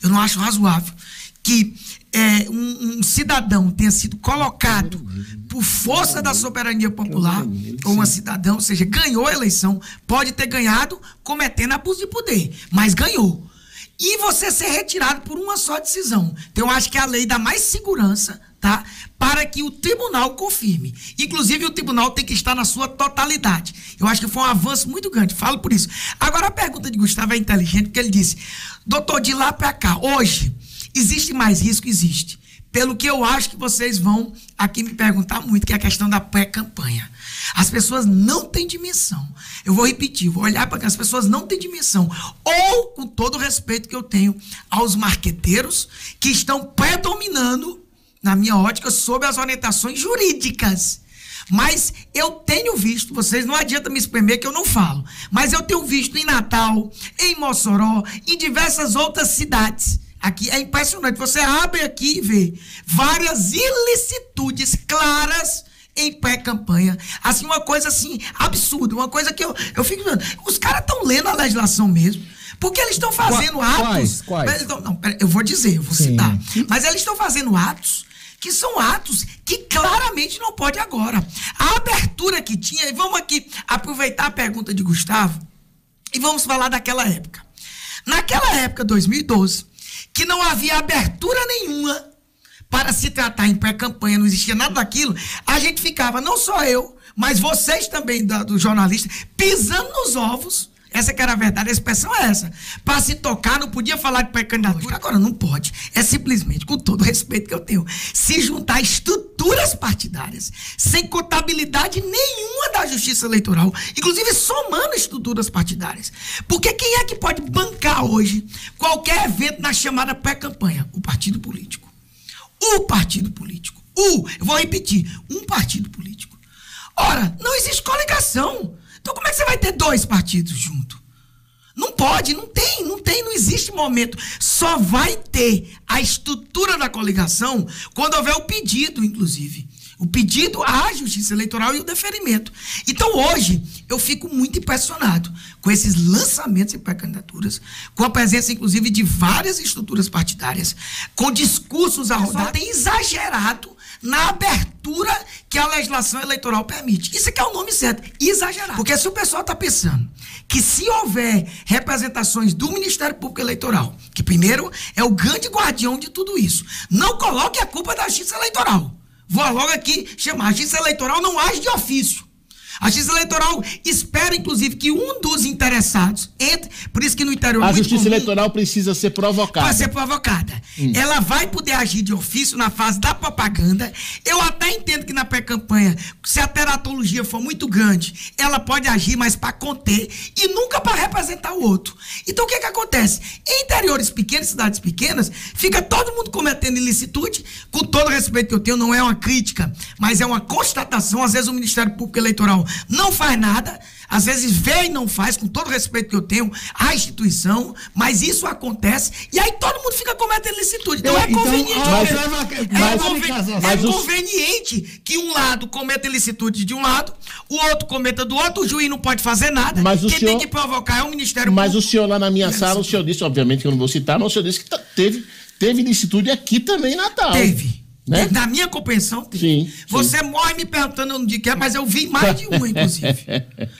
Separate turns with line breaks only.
Eu não acho razoável que um cidadão tenha sido colocado por força da soberania popular, ou uma cidadã, ou seja, ganhou a eleição, pode ter ganhado cometendo abuso de poder, mas ganhou. E você ser retirado por uma só decisão. Então, eu acho que a lei dá mais segurança, tá? Para que o tribunal confirme. Inclusive, o tribunal tem que estar na sua totalidade. Eu acho que foi um avanço muito grande, falo por isso. Agora, a pergunta de Gustavo é inteligente, porque ele disse, doutor, de lá para cá, hoje, existe mais risco? Existe. Pelo que eu acho que vocês vão aqui me perguntar muito, que é a questão da pré-campanha. As pessoas não têm dimensão. Eu vou repetir, vou olhar para que as pessoas não têm dimensão. Ou, com todo o respeito que eu tenho aos marqueteiros que estão predominando, na minha ótica, sobre as orientações jurídicas. Mas eu tenho visto, vocês não adianta me espremer que eu não falo, mas eu tenho visto em Natal, em Mossoró, em diversas outras cidades. Aqui é impressionante, você abre aqui e vê várias ilicitudes claras em pré-campanha. Assim, uma coisa assim, absurda, uma coisa que eu fico vendo. Os caras estão lendo a legislação mesmo, porque eles estão fazendo atos...
Quais?
Não, eu vou dizer, eu vou citar. Mas eles estão fazendo atos que são atos que claramente não pode agora. A abertura que tinha, e vamos aqui aproveitar a pergunta de Gustavo, e vamos falar daquela época. Naquela época, 2012, que não havia abertura nenhuma para se tratar em pré-campanha, não existia nada daquilo, a gente ficava, não só eu, mas vocês também, do jornalista, pisando nos ovos. Essa que era a verdade, a expressão é essa. Para se tocar, não podia falar de pré-candidatura, agora não pode. É simplesmente, com todo o respeito que eu tenho, se juntar estruturas partidárias, sem contabilidade nenhuma da justiça eleitoral, inclusive somando estruturas partidárias. Porque quem é que pode bancar hoje qualquer evento na chamada pré-campanha? O partido político. O partido político. Eu vou repetir, um partido político. Ora, não existe coligação. Então como é que você vai ter dois partidos juntos? Não pode, não existe momento. Só vai ter a estrutura da coligação quando houver o pedido, inclusive. O pedido à justiça eleitoral e o deferimento. Então hoje eu fico muito impressionado com esses lançamentos em pré-candidaturas, com a presença inclusive de várias estruturas partidárias, com discursos arrodados, tem exagerado na abertura que a legislação eleitoral permite. Isso aqui é o nome certo, exagerado. Porque se o pessoal está pensando que se houver representações do Ministério Público Eleitoral, que primeiro é o grande guardião de tudo isso, não coloque a culpa da justiça eleitoral. Vou logo aqui chamar, a justiça eleitoral não age de ofício. A justiça eleitoral espera, inclusive, que um dos interessados entre, por isso que no interior...
A justiça eleitoral precisa ser provocada.
Vai ser provocada. Ela vai poder agir de ofício na fase da propaganda. Eu até entendo que na pré-campanha, se a teratologia for muito grande, ela pode agir, mas para conter e nunca para representar o outro. Então, o que acontece? Em interiores pequenos, cidades pequenas, fica todo mundo cometendo ilicitude, com todo o respeito que eu tenho, não é uma crítica, mas é uma constatação. Às vezes o Ministério Público Eleitoral não faz nada, às vezes vê e não faz, com todo o respeito que eu tenho à instituição, mas isso acontece, e aí todo mundo fica cometendo ilicitude. Então é conveniente. É conveniente que um lado cometa ilicitude de um lado, o outro cometa do outro, o juiz não pode fazer nada, quem tem que provocar é o Ministério Público.
Mas o senhor lá na minha sala, o senhor disse, obviamente que eu não vou citar, mas o senhor disse que teve ilicitude aqui também em Natal.
Teve.
Né?
Na minha compreensão,
sim.
Você morre me perguntando onde que é, mas eu vi mais de um, inclusive.